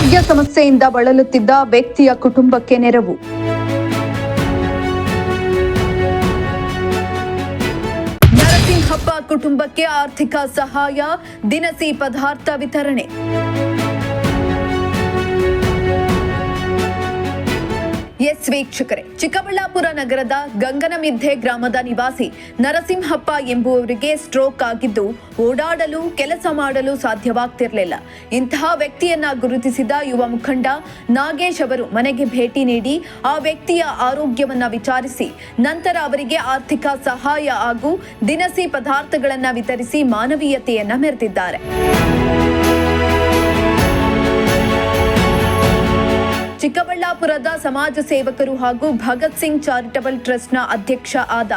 ಆರೋಗ್ಯ ಸಮಸ್ಯೆಯಿಂದ ಬಳಲುತ್ತಿದ್ದ ವ್ಯಕ್ತಿಯ ಕುಟುಂಬಕ್ಕೆ ನೆರವು. ನರಸಿಂಹಪ್ಪ ಕುಟುಂಬಕ್ಕೆ ಆರ್ಥಿಕ ಸಹಾಯ, ದಿನಸಿ ಪದಾರ್ಥ ವಿತರಣೆ. ಎಸ್ ವೀಕ್ಷಕರೇ, ಚಿಕ್ಕಬಳ್ಳಾಪುರ ನಗರದ ಗಂಗನಮಿದ್ದೆ ಗ್ರಾಮದ ನಿವಾಸಿ ನರಸಿಂಹಪ್ಪ ಎಂಬುವವರಿಗೆ ಸ್ಟ್ರೋಕ್ ಆಗಿದ್ದು ಓಡಾಡಲು ಕೆಲಸ ಮಾಡಲು ಸಾಧ್ಯವಾಗ್ತಿರಲಿಲ್ಲ. ಇಂತಹ ವ್ಯಕ್ತಿಯನ್ನ ಗುರುತಿಸಿದ ಯುವ ಮುಖಂಡ ನಾಗೇಶ್ ಅವರು ಮನೆಗೆ ಭೇಟಿ ನೀಡಿ ಆ ವ್ಯಕ್ತಿಯ ಆರೋಗ್ಯವನ್ನ ವಿಚಾರಿಸಿ ನಂತರ ಅವರಿಗೆ ಆರ್ಥಿಕ ಸಹಾಯ ಹಾಗೂ ದಿನಸಿ ಪದಾರ್ಥಗಳನ್ನ ವಿತರಿಸಿ ಮಾನವೀಯತೆಯನ್ನ ಮೆರೆದಿದ್ದಾರೆ. ಚಿಕ್ಕಬಳ್ಳಾಪುರದ ಸಮಾಜ ಸೇವಕರು ಹಾಗೂ ಭಗತ್ ಸಿಂಗ್ ಚಾರಿಟಬಲ್ ಟ್ರಸ್ಟ್ನ ಅಧ್ಯಕ್ಷ ಆದ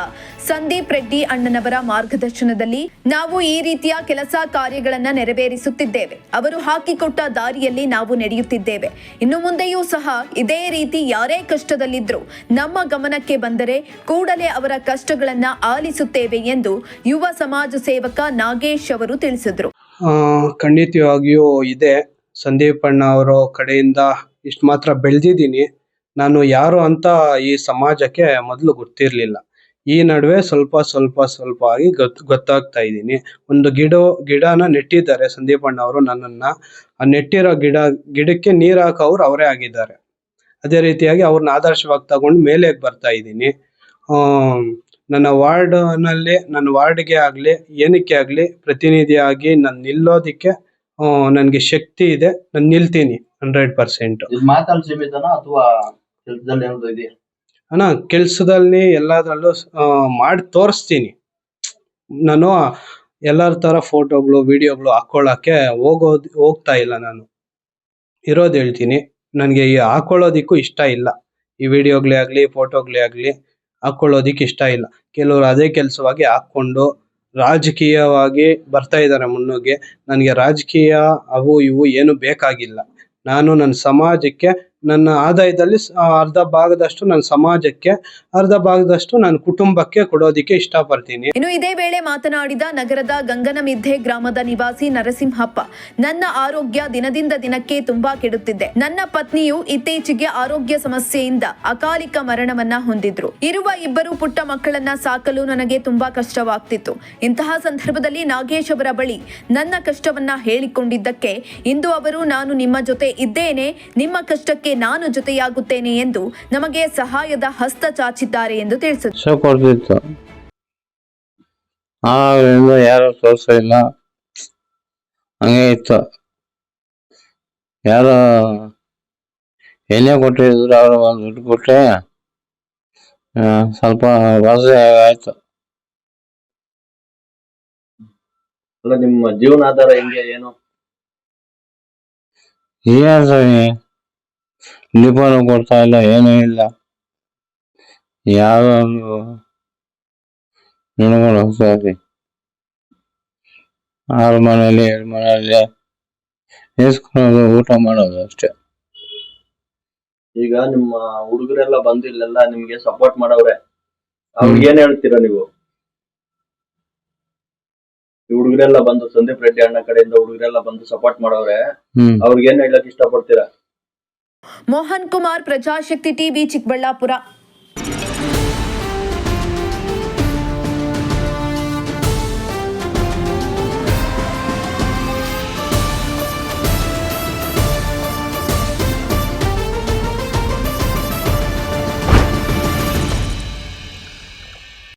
ಸಂದೀಪ್ ರೆಡ್ಡಿ ಅಣ್ಣನವರ ಮಾರ್ಗದರ್ಶನದಲ್ಲಿ ನಾವು ಈ ರೀತಿಯ ಕೆಲಸ ಕಾರ್ಯಗಳನ್ನು ನೆರವೇರಿಸುತ್ತಿದ್ದೇವೆ. ಅವರು ಹಾಕಿಕೊಟ್ಟ ದಾರಿಯಲ್ಲಿ ನಾವು ನಡೆಯುತ್ತಿದ್ದೇವೆ. ಇನ್ನು ಮುಂದೆಯೂ ಸಹ ಇದೇ ರೀತಿ ಯಾರೇ ಕಷ್ಟದಲ್ಲಿದ್ದರೂ ನಮ್ಮ ಗಮನಕ್ಕೆ ಬಂದರೆ ಕೂಡಲೇ ಅವರ ಕಷ್ಟಗಳನ್ನು ಆಲಿಸುತ್ತೇವೆ ಎಂದು ಯುವ ಸಮಾಜ ಸೇವಕ ನಾಗೇಶ್ ಅವರು ತಿಳಿಸಿದರು. ಖಂಡಿತವಾಗಿಯೂ ಇದೆ. ಸಂದೀಪ್ ಅಣ್ಣ ಅವರ ಕಡೆಯಿಂದ ಇಷ್ಟು ಮಾತ್ರ ಬೆಳೆದಿದ್ದೀನಿ. ನಾನು ಯಾರು ಅಂತ ಈ ಸಮಾಜಕ್ಕೆ ಮೊದಲು ಗೊತ್ತಿರಲಿಲ್ಲ. ಈ ನಡುವೆ ಸ್ವಲ್ಪ ಆಗಿ ಗೊತ್ತಾಗ್ತಾ ಇದ್ದೀನಿ. ಒಂದು ಗಿಡನ ನೆಟ್ಟಿದ್ದಾರೆ ಸಂದೀಪ್ ಅಣ್ಣ ಅವರು ನನ್ನನ್ನ. ಆ ನೆಟ್ಟಿರೋ ಗಿಡಕ್ಕೆ ನೀರು ಹಾಕೋರು ಅವರೇ ಆಗಿದ್ದಾರೆ. ಅದೇ ರೀತಿಯಾಗಿ ಅವ್ರನ್ನ ಆದರ್ಶವಾಗಿ ತಗೊಂಡು ಮೇಲೆ ಬರ್ತಾ ಇದ್ದೀನಿ. ನನ್ನ ವಾರ್ಡ್ಗೆ ಆಗಲಿ ಏನಕ್ಕೆ ಆಗಲಿ ಪ್ರತಿನಿಧಿಯಾಗಿ ನಾನು ನಿಲ್ಲೋದಿಕ್ಕೆ ನನಗೆ ಶಕ್ತಿ ಇದೆ. ನಾನು ನಿಲ್ತೀನಿ 100%. ಅಣ್ಣ, ಕೆಲ್ಸದಲ್ಲಿ ಎಲ್ಲಾದ್ರಲ್ಲೂ ಮಾಡಿ ತೋರಿಸ್ತೀನಿ. ನಾನು ಎಲ್ಲರ ತರ ಫೋಟೋಗಳು ವಿಡಿಯೋಗಳು ಹಾಕೊಳ್ಳಕ್ಕೆ ಹೋಗ್ತಾ ಇಲ್ಲ. ನಾನು ಇರೋದು ಹೇಳ್ತೀನಿ. ನನಗೆ ಹಾಕೊಳ್ಳೋದಿಕ್ಕೂ ಇಷ್ಟ ಇಲ್ಲ. ಈ ವಿಡಿಯೋಗಳೇ ಆಗ್ಲಿ ಫೋಟೋಗಳೇ ಆಗ್ಲಿ ಹಾಕೊಳ್ಳೋದಿಕ್ಕೆ ಇಷ್ಟ ಇಲ್ಲ. ಕೆಲವರು ಅದೇ ಕೆಲಸವಾಗಿ ಹಾಕೊಂಡು ರಾಜಕೀಯವಾಗಿ ಬರ್ತಾ ಇದ್ದಾರೆ ಮುನ್ನುಗ್ಗಿ. ನನಗೆ ರಾಜಕೀಯ ಅವು ಇವು ಏನು ಬೇಕಾಗಿಲ್ಲ. ನಾನು ನನ್ನ ಸಮಾಜಕ್ಕೆ ನನ್ನ ಆದಾಯದಲ್ಲಿ ಅರ್ಧ ಭಾಗದಷ್ಟು ನನ್ನ ಸಮಾಜಕ್ಕೆ, ಅರ್ಧ ಭಾಗದಷ್ಟು ನನ್ನ ಕುಟುಂಬಕ್ಕೆ ಕೊಡೋದಿಕ್ಕೆ ಇಷ್ಟಪಡ್ತೀನಿ. ಇನ್ನು ಇದೇ ವೇಳೆ ಮಾತನಾಡಿದ ನಗರದ ಗಂಗನಮಿದ್ದೆ ಗ್ರಾಮದ ನಿವಾಸಿ ನರಸಿಂಹಪ್ಪ, ನನ್ನ ಆರೋಗ್ಯ ದಿನದಿಂದ ದಿನಕ್ಕೆ ತುಂಬಾ ಕೆಡುತ್ತಿದೆ. ನನ್ನ ಪತ್ನಿಯು ಇತ್ತೀಚೆಗೆ ಆರೋಗ್ಯ ಸಮಸ್ಯೆಯಿಂದ ಅಕಾಲಿಕ ಮರಣವನ್ನ ಹೊಂದಿದ್ರು. ಇರುವ ಇಬ್ಬರು ಪುಟ್ಟ ಮಕ್ಕಳನ್ನ ಸಾಕಲು ನನಗೆ ತುಂಬಾ ಕಷ್ಟವಾಗ್ತಿತ್ತು. ಇಂತಹ ಸಂದರ್ಭದಲ್ಲಿ ನಾಗೇಶ್ ಅವರ ಬಳಿ ನನ್ನ ಕಷ್ಟವನ್ನ ಹೇಳಿಕೊಂಡಿದ್ದಕ್ಕೆ ಇಂದು ಅವರು ನಾನು ನಿಮ್ಮ ಜೊತೆ ಇದ್ದೇನೆ, ನಿಮ್ಮ ಕಷ್ಟಕ್ಕೆ ನಾನು ಜೊತೆಯಾಗುತ್ತೇನೆ ಎಂದು ನಮಗೆ ಸಹಾಯದ ಹಸ್ತ ಚಾಚಿದ್ದಾರೆ ಎಂದು ತಿಳಿಸಿದರು. ಯಾರು ತೋರಿಸಲಿಲ್ಲ, ಹಂಗೆ ಇತ್ತು. ಯಾರು ಎಣ್ಣೆ ಕೊಟ್ಟಿದ್ರು, ಅವರು ಒಂದು ದುಡ್ಡು ಕೊಟ್ಟರೆ ಸ್ವಲ್ಪ ವಾಸಿ ಆಯ್ತು. ಅಲ್ಲ, ನಿಮ್ಮ ಜೀವನಾಧಾರ ಹೆಂಗೆ, ಏನು? ಲಿಪನು ಕೊಡ್ತಾ ಇಲ್ಲ, ಏನೂ ಇಲ್ಲ. ಯಾವ್ದೋ ಒಂದು ನಡ್ಕೊಂಡು ಹೋಗ್ತಾ ಇದ್ವಿ. 6 ಮನೆಯಲ್ಲಿ 7 ಮನೆಯಲ್ಲಿ ಇಸ್ಕೊಳ್ಳೋದು, ಊಟ ಮಾಡೋದು ಅಷ್ಟೇ. ಈಗ ನಿಮ್ಮ ಹುಡುಗರೆಲ್ಲ ಬಂದು ಇಲ್ಲೆಲ್ಲ ನಿಮ್ಗೆ ಸಪೋರ್ಟ್ ಮಾಡವ್ರೆ, ಅವ್ರಿಗೆ ಏನ್ ಹೇಳ್ತೀರಾ ನೀವು? ಹುಡುಗರೆಲ್ಲ ಬಂದು ಸಂದೀಪ್ ರೆಡ್ಡಿ ಅಣ್ಣ ಕಡೆಯಿಂದ ಹುಡುಗರೆಲ್ಲ ಬಂದು ಸಪೋರ್ಟ್ ಮಾಡವ್ರೆ, ಅವ್ರಿಗೆ ಏನ್ ಹೇಳಕ್ ಇಷ್ಟಪಡ್ತೀರಾ? ಮೋಹನ್ ಕುಮಾರ್, ಪ್ರಜಾಶಕ್ತಿ ಟಿವಿ, ಚಿಕ್ಕಬಳ್ಳಾಪುರ.